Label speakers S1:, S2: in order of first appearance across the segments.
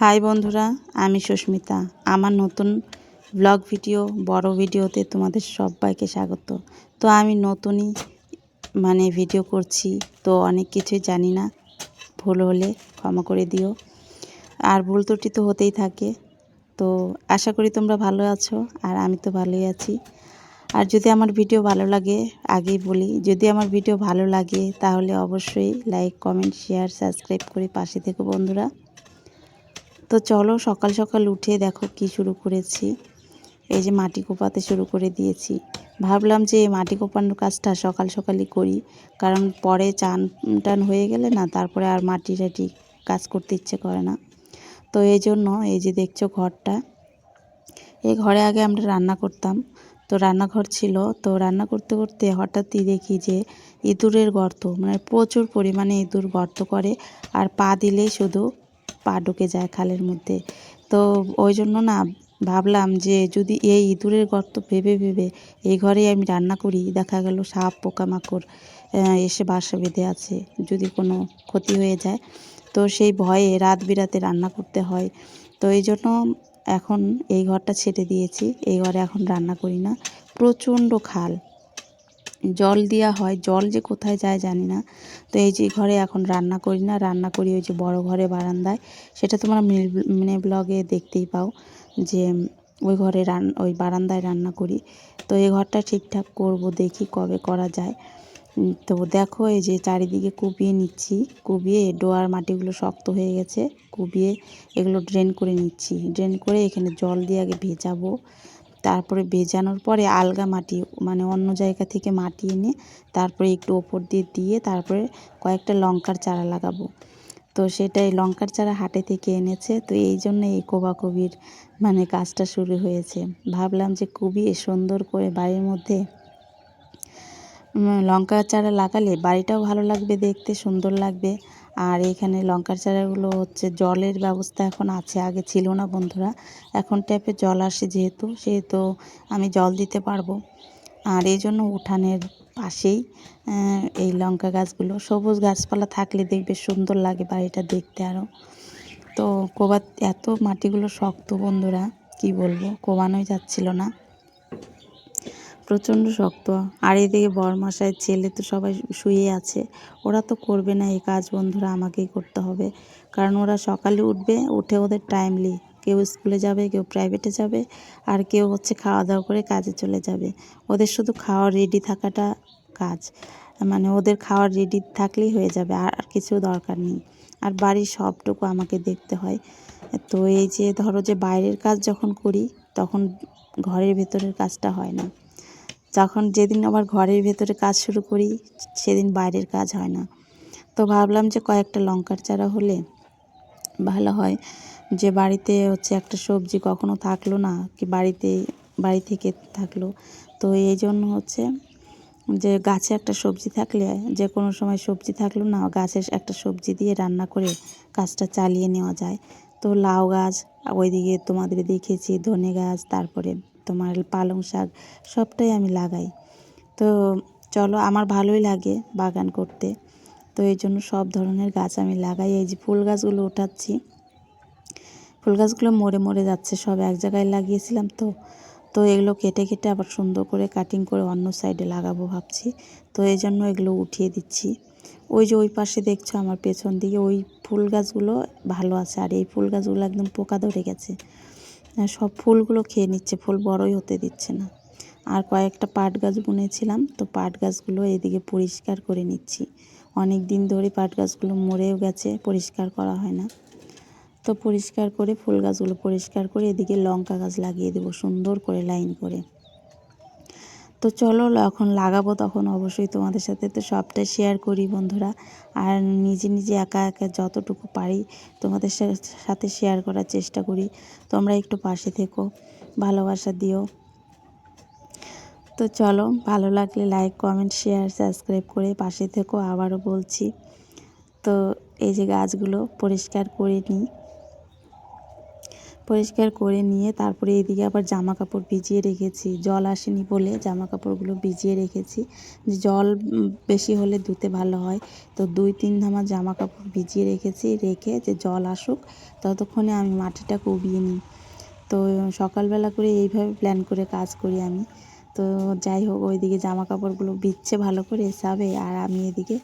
S1: High বন্ধুরা, আমি সুস্মিতা। আমার নতুন ব্লগ ভিডিও বড় ভিডিওতে তোমাদের সবাইকে স্বাগত। তো আমি নতুনই ভিডিও করছি, তো অনেক কিছুই জানি না, ভুল হলে ক্ষমা করে দিও। আর ভুল ত্রুটি তো হতেই থাকে। তো আশা করি তোমরা ভালো আছো, আর আমি তো ভালোই আছি। আর যদি আমার ভিডিও ভালো লাগে, আগেই বলি, যদি আমার ভিডিও ভালো লাগে তাহলে অবশ্যই লাইক, কমেন্ট, শেয়ার, সাবস্ক্রাইব করে পাশে থেকো বন্ধুরা। তো চলো, সকাল সকাল উঠে দেখো কি শুরু করেছি। এই যে মাটি কোপাতে শুরু করে দিয়েছি। ভাবলাম যে মাটি কোপানোর কাজটা সকাল সকালই করি, কারণ পরে চান টান হয়ে গেলে না, তারপরে আর মাটি টাটি কাজ করতে ইচ্ছে করে না। তো এই জন্য এই যে দেখছো ঘরটা, এই ঘরে আগে আমরা রান্না করতাম। তো রান্নাঘর ছিল, তো রান্না করতে করতে হঠাৎই দেখি যে ইঁদুরের গর্ত, প্রচুর পরিমাণে ইঁদুর গর্ত করে, আর পা দিলেই শুধু পা ঢুকে যায় খালের মধ্যে। তো ওই জন্য না ভাবলাম যে যদি এই ইঁদুরের গর্ত ভেবে ভেবে এই ঘরেই আমি রান্না করি, দেখা গেল সাপ পোকামাকড় এসে বাসা বেঁধে আছে, যদি কোনো ক্ষতি হয়ে যায়, তো সেই ভয়ে রাত বিরাতে রান্না করতে হয়। তো এই জন্য এখন এই ঘরটা ছেড়ে দিয়েছি, এই ঘরে এখন রান্না করি না। প্রচণ্ড খাল, জল দেওয়া হয়, জল যে কোথায় যায় জানি না। তো এই যে ঘরে এখন রান্না করি না, রান্না করি ওই যে বড় ঘরে বারান্দায়। সেটা তোমরা ব্লগে দেখতেই পাও যে ওই ঘরে ওই বারান্দায় রান্না করি। তো এই ঘরটা ঠিকঠাক করব, দেখি কবে করা যায়। তো দেখো এই যে চারিদিকে কুপিয়ে নিচ্ছি, কুপিয়ে ডোয়ার মাটিগুলো শক্ত হয়ে গেছে, কুপিয়ে এগুলো ড্রেন করে নিচ্ছি। ড্রেন করে এখানে জল দিয়ে আগে ভেজাবো, তারপরে ভেজানোর পরে আলগা মাটি অন্য জায়গা থেকে মাটি এনে তারপরে একটু ওপর দিয়ে দিয়ে তারপরে কয়েকটা লঙ্কার চারা লাগাবো। তো সেটাই লঙ্কার চারা হাটে থেকে এনেছে, তো এই জন্য এই কোবাকুবির কাজটা শুরু হয়েছে। ভাবলাম যে কুবিয়ে সুন্দর করে বাড়ির মধ্যে লঙ্কার চারা লাগালে বাড়িটাও ভালো লাগবে, দেখতে সুন্দর লাগবে। আর এখানে লঙ্কার চারাগুলো হচ্ছে জলের ব্যবস্থা এখন আছে, আগে ছিল না বন্ধুরা। এখন ট্যাপে জল আসে সেহেতু আমি জল দিতে পারবো। আর এই জন্য উঠানের পাশেই এই লঙ্কা গাছগুলো, সবুজ গাছপালা থাকলে দেখবে সুন্দর লাগে বাড়িটা দেখতে আরও। তো এত মাটিগুলো শক্ত বন্ধুরা, কি বলবো, কোবানোই যাচ্ছিল না, প্রচণ্ড শক্ত। আর এদিকে বরমশাই ছেলে তো সবাই শুয়ে আছে, ওরা তো করবে না এই কাজ বন্ধুরা, আমাকেই করতে হবে। কারণ ওরা সকালে উঠবে, উঠে ওদের টাইমলি কেউ স্কুলে যাবে, কেউ প্রাইভেটে যাবে, আর কেউ হচ্ছে খাওয়া দাওয়া করে কাজে চলে যাবে। ওদের শুধু খাওয়ার রেডি থাকাটা কাজ, ওদের খাওয়ার রেডি থাকলেই হয়ে যাবে, আর কিছু দরকার নেই। আর বাড়ির সবটুকু আমাকে দেখতে হয়। তো এই যে ধরো যে বাইরের কাজ যখন করি তখন ঘরের ভেতরের কাজটা হয় না, যেদিন আবার ঘরের ভেতরে কাজ শুরু করি সেদিন বাইরের কাজ হয় না। তো ভাবলাম যে কয়েকটা লঙ্কার চারা হলে ভালো হয়, যে বাড়িতে হচ্ছে একটা সবজি কখনো থাকলো না, কি বাড়ি থেকে থাকলো। তো এই জন্য হচ্ছে যে গাছে একটা সবজি থাকলে, যে কোনো সময় সবজি থাকলো না, গাছের একটা সবজি দিয়ে রান্না করে কাজটা চালিয়ে নেওয়া যায়। তো লাউ গাছ, ওইদিকে তোমাদের দেখেছি ধনে গাছ, তারপরে তোমার পালং শাক, সবটাই আমি লাগাই। তো চলো, আমার ভালোই লাগে বাগান করতে, তো এই জন্য সব ধরনের গাছ আমি লাগাই। এই যে ফুল গাছগুলো ওঠাচ্ছি, ফুল গাছগুলো মরে মরে যাচ্ছে, সব এক জায়গায় লাগিয়েছিলাম। তো এগুলো কেটে কেটে আবার সুন্দর করে কাটিং করে অন্য সাইডে লাগাবো ভাবছি। তো এই জন্য এগুলো উঠিয়ে দিচ্ছি। ওই যে ওই পাশে দেখছো আমার পেছন দিকে ওই ফুল গাছগুলো ভালো আছে, আর এই ফুল গাছগুলো একদম পোকা ধরে গেছে, সব ফুলগুলো খেয়ে নিচ্ছে, ফুল বড়ই হতে দিচ্ছে না। আর কয়েকটা পাট গাছ বুনেছিলাম, তো পাট গাছগুলো এদিকে পরিষ্কার করে নিচ্ছি। অনেক দিন ধরে পাট গাছগুলো মরেও গেছে, পরিষ্কার করা হয় না। তো পরিষ্কার করে ফুল গাছগুলো পরিষ্কার করে এদিকে লঙ্কা গাছ লাগিয়ে দেবো সুন্দর করে লাইন করে। তো চলো, এখন লাগাবো তখন অবশ্যই তোমাদের সাথে তো সবটাই শেয়ার করি বন্ধুরা। আর নিজে নিজে একা একা যতটুকু পারি তোমাদের সাথে শেয়ার করার চেষ্টা করি। তোমরা একটু পাশে থেকো, ভালোবাসা দিও। তো চলো, ভালো লাগলে লাইক, কমেন্ট, শেয়ার, সাবস্ক্রাইব করে পাশে থেকো, আবারও বলছি। তো এই যে গাছগুলো পরিষ্কার করে নিই, পরিষ্কার করে নিয়ে তারপরে এদিকে আবার জামা কাপড় ভিজিয়ে রেখেছি, জল আসেনি বলে জামা কাপড়গুলো ভিজিয়ে রেখেছি। জল বেশি হলে ধুতে ভালো হয়, তো 2-3 ধামা জামা কাপড় ভিজিয়ে রেখেছি, রেখে যে জল আসুক ততক্ষণে আমি মাটিটা কুবিয়ে নিই। তো সকালবেলা করে এইভাবে প্ল্যান করে কাজ করি আমি। তো যাই হোক, ওইদিকে জামা কাপড়গুলো ভিজছে ভালো করে সাবে, আর আমি এদিকে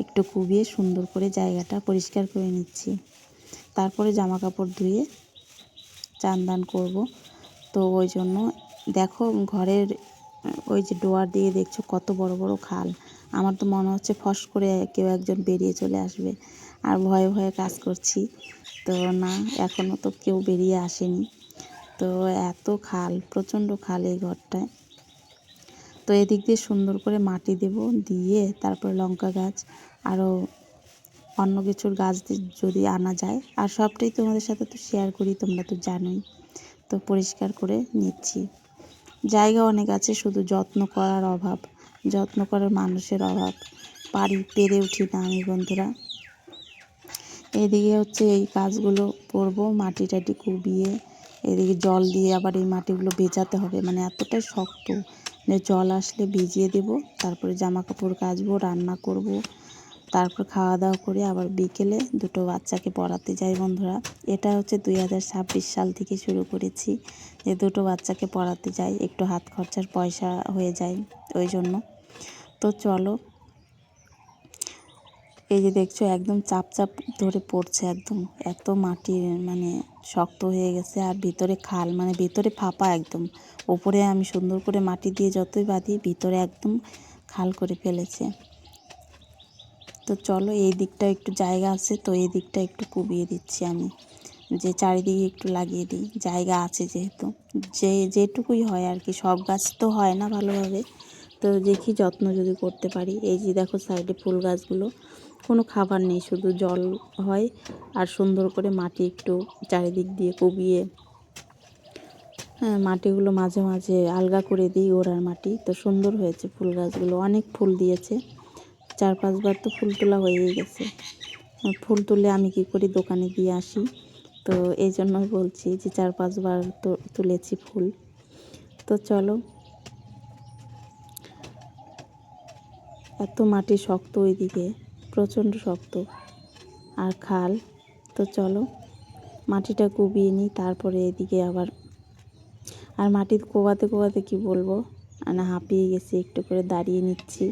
S1: একটু কুবিয়ে সুন্দর করে জায়গাটা পরিষ্কার করে নিচ্ছি। তারপরে জামা কাপড় ধুয়ে চান দান করবো। তো ওই জন্য দেখো ঘরের ওই যে ডোয়ার দিয়ে দেখছো কত বড় বড় খাল। আমার তো মনে হচ্ছে ফস করে কেউ একজন বেরিয়ে চলে আসবে, আর ভয়ে ভয়ে কাজ করছি। তো না, এখনও তো কেউ বেরিয়ে আসেনি। তো এত খাল, প্রচণ্ড খাল এই ঘরটায়। তো এদিক দিয়ে সুন্দর করে মাটি দেব, দিয়ে তারপরে লঙ্কা গাছ আরও অন্য কিছুর গাছ যদি আনা যায়, আর সবটাই তোমাদের সাথে তো শেয়ার করি, তোমরা তো জানোই। তো পরিষ্কার করে নিচ্ছি। জায়গা অনেক আছে, শুধু যত্ন করার অভাব, যত্ন করার মানুষের অভাব। পেরে উঠি না আমি বন্ধুরা। এদিকে হচ্ছে এই কাজগুলো করবো, মাটি টাটি কুবিয়ে এদিকে জল দিয়ে আবার এই মাটিগুলো ভেজাতে হবে, মানে এতটাই শক্ত যে জল আসলে ভিজিয়ে দেব, তারপরে জামা কাপড় কাচবো, রান্না করব, তারপর খাওয়া দাওয়া করে আবার বিকেলে দুটো বাচ্চাকে পড়াতে যাই বন্ধুরা। এটা হচ্ছে 2026 সাল থেকে শুরু করেছি, যে দুটো বাচ্চাকে পড়াতে যাই, একটু হাত খরচার পয়সা হয়ে যায় ওই জন্য। তো চলো, এই যে দেখছো একদম চাপ চাপ ধরে পড়ছে, একদম এত মাটির মানে শক্ত হয়ে গেছে, আর ভিতরে খাল, মানে ভিতরে ফাঁপা একদম। ওপরে আমি সুন্দর করে মাটি দিয়ে যতই বাঁধি, ভিতরে একদম খাল করে ফেলেছে। তো চলো, এই দিকটা একটু জায়গা আছে, তো এই দিকটা একটু কুবিয়ে দিচ্ছি আমি, যে চারিদিকে একটু লাগিয়ে দিই, জায়গা আছে যেহেতু, যেটুকুই হয় আর কি। সব গাছ তো হয় না ভালোভাবে, তো দেখি যত্ন যদি করতে পারি। এই যে দেখো সাইডে ফুল গাছগুলো, কোনো খাবার নেই, শুধু জল হয়, আর সুন্দর করে মাটি একটু চারিদিক দিয়ে কুবিয়ে, হ্যাঁ, মাটিগুলো মাঝে মাঝে আলগা করে দিই, ওড়ার মাটি। তো সুন্দর হয়েছে ফুল গাছগুলো, অনেক ফুল দিয়েছে, 4-5 বার তো ফুল তোলা হয়েই গেছে। ফুল তুলে আমি কি করি, দোকানে দিয়ে আসি। তো এই জন্যই বলছি যে 4-5 বার তো তুলেছি ফুল। তো চলো, এত মাটি শক্ত ওইদিকে, প্রচণ্ড শক্ত, আর খাল। তো চলো মাটিটা কুবিয়ে নিই, তারপরে এদিকে আবার, আর মাটি কোবাতে কোবাতে কি বলবো, মানে হাঁপিয়ে গেছি, একটু করে দাঁড়িয়ে নিচ্ছি।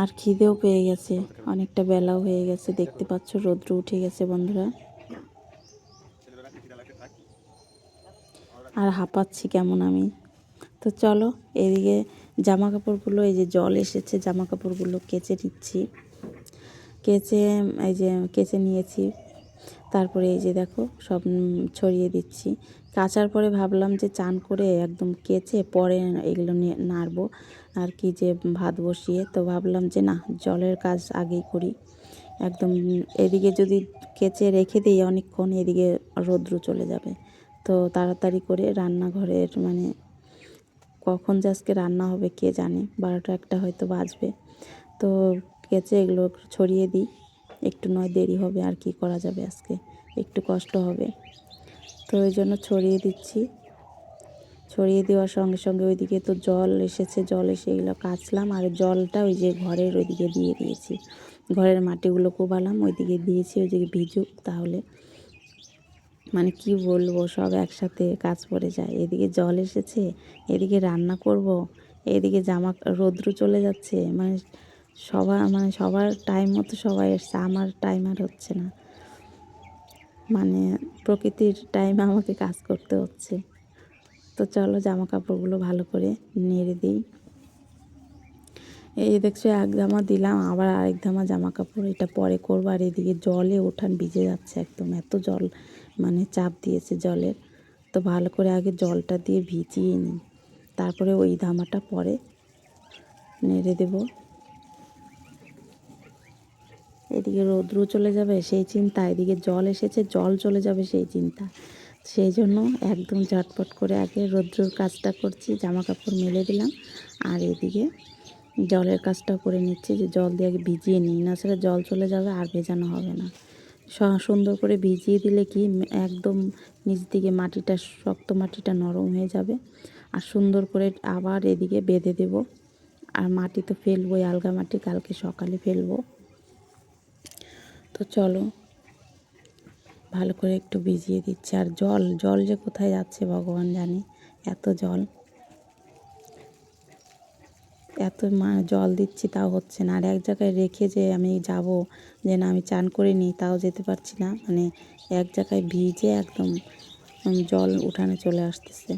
S1: আর খিদেও পেয়ে গেছে, অনেকটা বেলাও হয়ে গেছে, দেখতে পাচ্ছ রৌদ্র উঠে গেছে বন্ধুরা। আর হাঁপাচ্ছি কেমন আমি। তো চলো, এদিকে জামা কাপড়গুলো, এই যে জল এসেছে, জামা কাপড়গুলো কেচে নিচ্ছি, কেচে নিয়েছি। তারপরে এই যে দেখো সব ছড়িয়ে দিচ্ছি। কাচার পরে ভাবলাম যে চান করে একদম কেচে পরে এগুলো নিয়ে নাড়বো আর কি, যে ভাত বসিয়ে। তো ভাবলাম যে না, জলের কাজ আগেই করি একদম। এদিকে যদি কেচে রেখে দিই অনেকক্ষণ, এদিকে রৌদ্র চলে যাবে। তো তাড়াতাড়ি করে রান্নাঘরের, মানে কখন যে আজকে রান্না হবে কে জানে, 12টা-1টা হয়তো বাজবে। তো কেচে এগুলো ছড়িয়ে দিই, একটু নয় দেরি হবে, আর কি করা যাবে, আজকে একটু কষ্ট হবে। তো ওই জন্য ছড়িয়ে দিচ্ছি। ছড়িয়ে দেওয়ার সঙ্গে সঙ্গে ওইদিকে তো জল এসেছে, জল এসে এগুলো কাচলাম, আর জলটা ওই যে ঘরের ওইদিকে দিয়ে দিয়েছি, ঘরের মাটিগুলো কোবালাম, ওইদিকে দিয়েছি, ওইদিকে ভিজুক, তাহলে মানে কি বলবো, সব একসাথে কাজ পড়ে যায়। এদিকে জল এসেছে, এদিকে রান্না করব, এদিকে রৌদ্র চলে যাচ্ছে, মানে সবার টাইম মতো সবাই এসছে, আমার টাইম আর হচ্ছে না, মানে প্রকৃতির টাইমে আমাকে কাজ করতে হচ্ছে। তো চলো জামা কাপড়গুলো ভালো করে নেড়ে দিই। এই দেখছো এক ধামা দিলাম, আবার আরেক ধামা জামা কাপড়, এটা পরে করবো। আর এদিকে জলে উঠান ভিজে যাচ্ছে একদম, এত জল মানে চাপ দিয়েছে জলের। তো ভালো করে আগে জলটা দিয়ে ভিজিয়ে নিই, তারপরে ওই ধামাটা পরে নেড়ে দেব। এদিকে রৌদ্র চলে যাবে সেই চিন্তা, এদিকে জল এসেছে, জল চলে যাবে সেই চিন্তা। সেই জন্য একদম ঝটপট করে আগে রৌদ্রর কাজটা করছি, জামা কাপড় মেলে দিলাম, আর এদিকে জলের কাজটাও করে নিচ্ছি, যে জল দিয়ে আগে ভিজিয়ে নিই, না সেটা জল চলে যাবে আর ভেজানো হবে না। সুন্দর করে ভিজিয়ে দিলে কি একদম নিচ দিকে মাটিটা, শক্ত মাটিটা নরম হয়ে যাবে। আর সুন্দর করে আবার এদিকে বেঁধে দেব। আর মাটি তো ফেলবোই, আলগা মাটি কালকে সকালে ফেলবো। তো চলো ভালো করে একটু ভিজিয়ে দিচ্ছি। আর জল জল যে কোথায় যাচ্ছে ভগবান জানে, এত জল, এত জল দিচ্ছি তাও হচ্ছে না। আর এক জায়গায় রেখে যে আমি যাব, যে না আমি চান করে নিই, তাও যেতে পারছি না। মানে এক জায়গায় ভিজে একদম জল উঠানে চলে আসতেছে।